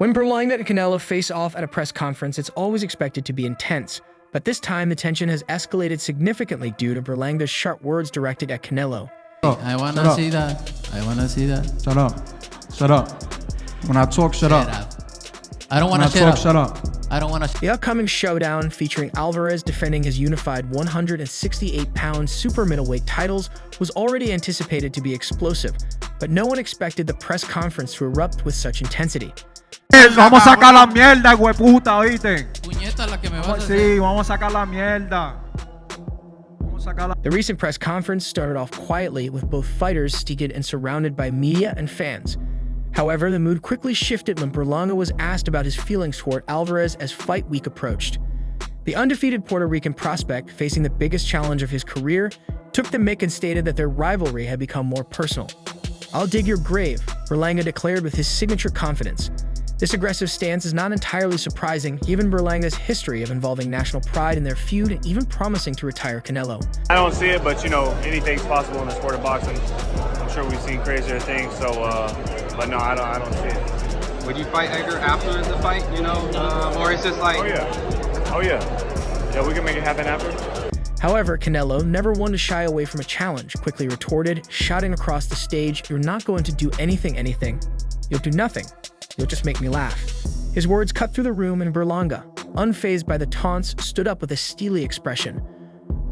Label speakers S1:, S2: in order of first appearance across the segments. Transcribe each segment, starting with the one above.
S1: When Berlanga and Canelo face off at a press conference, it's always expected to be intense. But this time, the tension has escalated significantly due to Berlanga's sharp words directed at Canelo.
S2: I wanna see that. I wanna see that.
S3: Shut up. Shut up. When I talk, shut up.
S2: I don't wanna
S3: shut up.
S2: I don't wanna.
S1: The upcoming showdown, featuring Alvarez defending his unified 168-pound super middleweight titles, was already anticipated to be explosive, but no one expected the press conference to erupt with such intensity.
S3: Vamos a sacar la mierda, hueputa, ¿oíste?
S2: Puñeta la que me vas a hacer.
S3: Sí, vamos a sacar la mierda.
S1: The recent press conference started off quietly, with both fighters seated and surrounded by media and fans. However, the mood quickly shifted when Berlanga was asked about his feelings toward Alvarez as fight week approached. The undefeated Puerto Rican prospect, facing the biggest challenge of his career, took the mic and stated that their rivalry had become more personal. "I'll dig your grave," Berlanga declared with his signature confidence. This aggressive stance is not entirely surprising, given Berlanga's history of involving national pride in their feud and even promising to retire Canelo.
S4: I don't see it, but anything's possible in the sport of boxing. I'm sure we've seen crazier things, but no, I don't see it.
S5: Would you fight Edgar after the fight, or it's just like...
S4: Oh yeah, we can make it happen after.
S1: However, Canelo, never one to shy away from a challenge, quickly retorted, shouting across the stage, "You're not going to do anything. You'll do nothing. You'll just make me laugh." His words cut through the room, and Berlanga, unfazed by the taunts, stood up with a steely expression.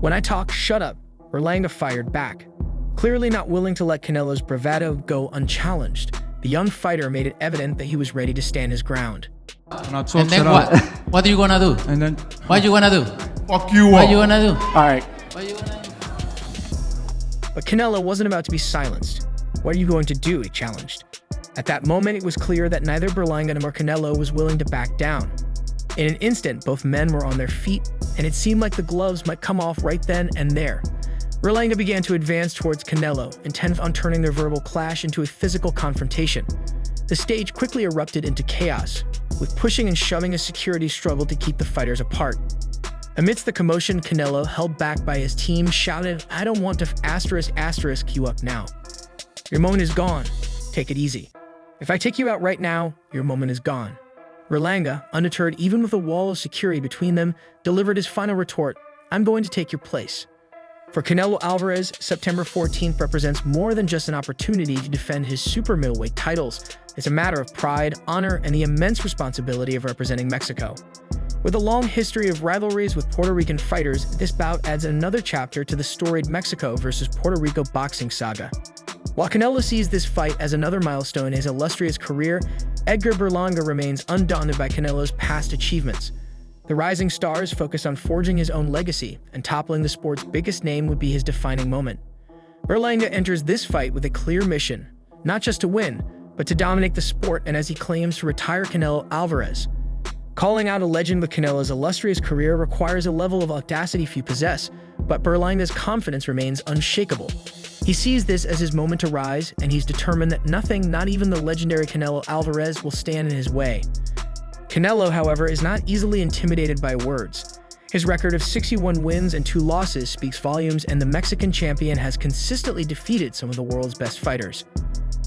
S1: "When I talk, shut up," Berlanga fired back. Clearly not willing to let Canelo's bravado go unchallenged, the young fighter made it evident that he was ready to stand his ground.
S2: And then what are you gonna do?
S3: And then
S2: what are you gonna do?
S3: Fuck you up.
S2: What are you gonna do?
S3: All right.
S2: What are you gonna do?
S1: But Canelo wasn't about to be silenced. "What are you going to do?" he challenged. At that moment, it was clear that neither Berlanga nor Canelo was willing to back down. In an instant, both men were on their feet, and it seemed like the gloves might come off right then and there. Berlanga began to advance towards Canelo, intent on turning their verbal clash into a physical confrontation. The stage quickly erupted into chaos, with pushing and shoving as security struggled to keep the fighters apart. Amidst the commotion, Canelo, held back by his team, shouted, "I don't want to you up now. Your moment is gone. Take it easy. If I take you out right now, your moment is gone." Berlanga, undeterred even with a wall of security between them, delivered his final retort, "I'm going to take your place." For Canelo Alvarez, September 14th represents more than just an opportunity to defend his super middleweight titles. It's a matter of pride, honor, and the immense responsibility of representing Mexico. With a long history of rivalries with Puerto Rican fighters, this bout adds another chapter to the storied Mexico versus Puerto Rico boxing saga. While Canelo sees this fight as another milestone in his illustrious career, Edgar Berlanga remains undaunted by Canelo's past achievements. The rising star is focused on forging his own legacy, and toppling the sport's biggest name would be his defining moment. Berlanga enters this fight with a clear mission, not just to win, but to dominate the sport, and as he claims to retire Canelo Alvarez. Calling out a legend with Canelo's illustrious career requires a level of audacity few possess, but Berlanga's confidence remains unshakable. He sees this as his moment to rise, and he's determined that nothing, not even the legendary Canelo Alvarez, will stand in his way. Canelo, however, is not easily intimidated by words. His record of 61 wins and 2 losses speaks volumes, and the Mexican champion has consistently defeated some of the world's best fighters.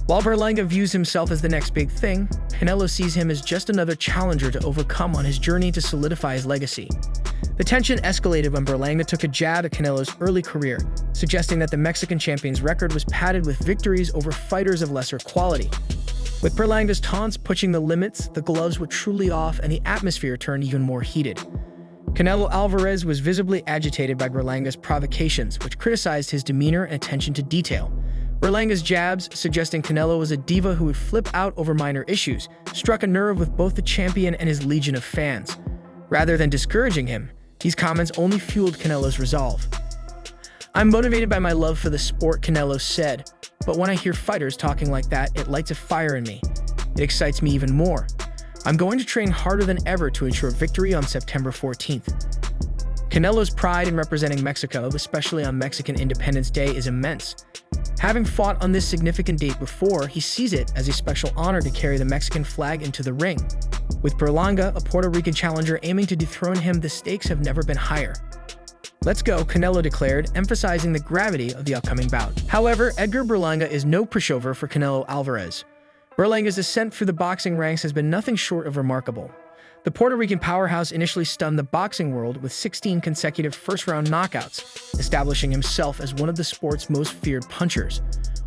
S1: While Berlanga views himself as the next big thing, Canelo sees him as just another challenger to overcome on his journey to solidify his legacy. The tension escalated when Berlanga took a jab at Canelo's early career, suggesting that the Mexican champion's record was padded with victories over fighters of lesser quality. With Berlanga's taunts pushing the limits, the gloves were truly off and the atmosphere turned even more heated. Canelo Alvarez was visibly agitated by Berlanga's provocations, which criticized his demeanor and attention to detail. Berlanga's jabs, suggesting Canelo was a diva who would flip out over minor issues, struck a nerve with both the champion and his legion of fans. Rather than discouraging him, these comments only fueled Canelo's resolve. "I'm motivated by my love for the sport," Canelo said, "but when I hear fighters talking like that, it lights a fire in me. It excites me even more. I'm going to train harder than ever to ensure victory on September 14th. Canelo's pride in representing Mexico, especially on Mexican Independence Day, is immense. Having fought on this significant date before, he sees it as a special honor to carry the Mexican flag into the ring. With Berlanga, a Puerto Rican challenger, aiming to dethrone him, the stakes have never been higher. "Let's go," Canelo declared, emphasizing the gravity of the upcoming bout. However, Edgar Berlanga is no pushover for Canelo Alvarez. Berlanga's ascent through the boxing ranks has been nothing short of remarkable. The Puerto Rican powerhouse initially stunned the boxing world with 16 consecutive first-round knockouts, establishing himself as one of the sport's most feared punchers.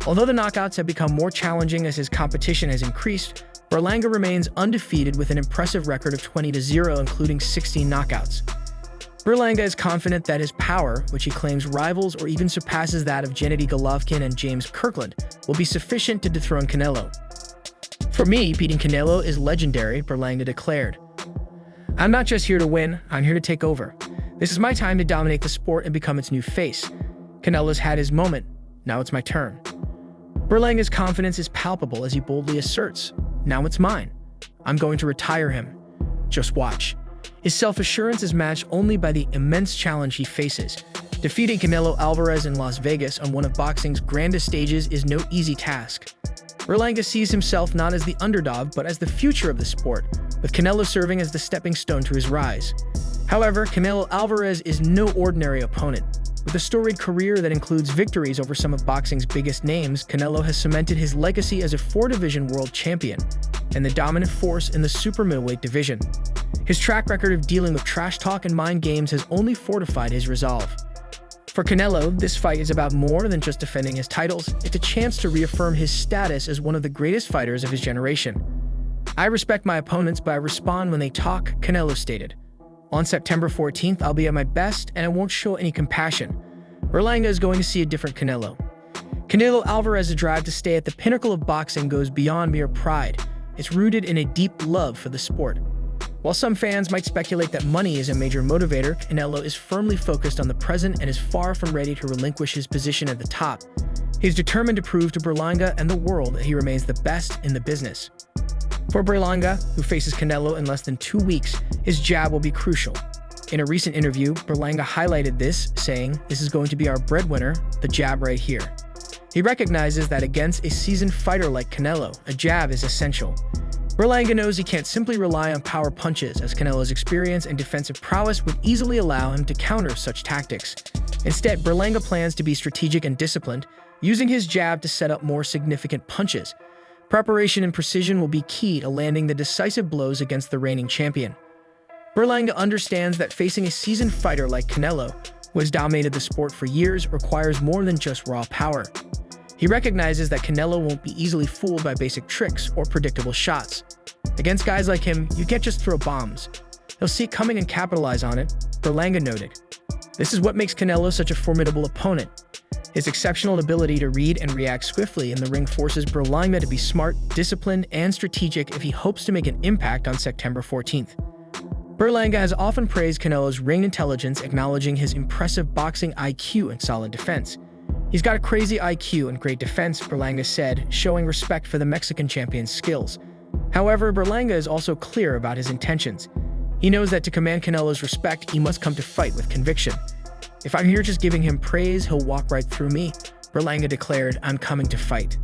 S1: Although the knockouts have become more challenging as his competition has increased, Berlanga remains undefeated with an impressive record of 20-0, including 16 knockouts. Berlanga is confident that his power, which he claims rivals or even surpasses that of Gennady Golovkin and James Kirkland, will be sufficient to dethrone Canelo. "For me, beating Canelo is legendary," Berlanga declared. "I'm not just here to win, I'm here to take over. This is my time to dominate the sport and become its new face. Canelo's had his moment, now it's my turn." Berlanga's confidence is palpable as he boldly asserts, "Now it's mine. I'm going to retire him. Just watch." His self-assurance is matched only by the immense challenge he faces. Defeating Canelo Alvarez in Las Vegas on one of boxing's grandest stages is no easy task. Berlanga sees himself not as the underdog, but as the future of the sport, with Canelo serving as the stepping stone to his rise. However, Canelo Alvarez is no ordinary opponent. With a storied career that includes victories over some of boxing's biggest names, Canelo has cemented his legacy as a four-division world champion and the dominant force in the super middleweight division. His track record of dealing with trash talk and mind games has only fortified his resolve. For Canelo, this fight is about more than just defending his titles. It's a chance to reaffirm his status as one of the greatest fighters of his generation. "I respect my opponents, but I respond when they talk," Canelo stated. "On September 14th, I'll be at my best, and I won't show any compassion." Berlanga is going to see a different Canelo. Canelo Alvarez's drive to stay at the pinnacle of boxing goes beyond mere pride. It's rooted in a deep love for the sport. While some fans might speculate that money is a major motivator, Canelo is firmly focused on the present and is far from ready to relinquish his position at the top. He's determined to prove to Berlanga and the world that he remains the best in the business. For Berlanga, who faces Canelo in less than 2 weeks, his jab will be crucial. In a recent interview, Berlanga highlighted this, saying, "This is going to be our breadwinner, the jab right here." He recognizes that against a seasoned fighter like Canelo, a jab is essential. Berlanga knows he can't simply rely on power punches, as Canelo's experience and defensive prowess would easily allow him to counter such tactics. Instead, Berlanga plans to be strategic and disciplined, using his jab to set up more significant punches. Preparation and precision will be key to landing the decisive blows against the reigning champion. Berlanga understands that facing a seasoned fighter like Canelo, who has dominated the sport for years, requires more than just raw power. He recognizes that Canelo won't be easily fooled by basic tricks or predictable shots. Against guys like him, you can't just throw bombs. He'll see it coming and capitalize on it, Berlanga noted. This is what makes Canelo such a formidable opponent. His exceptional ability to read and react swiftly in the ring forces Berlanga to be smart, disciplined, and strategic if he hopes to make an impact on September 14th. Berlanga has often praised Canelo's ring intelligence, acknowledging his impressive boxing IQ and solid defense. "He's got a crazy IQ and great defense," Berlanga said, showing respect for the Mexican champion's skills. However, Berlanga is also clear about his intentions. He knows that to command Canelo's respect, he must come to fight with conviction. "If I'm here just giving him praise, he'll walk right through me," Berlanga declared. "I'm coming to fight."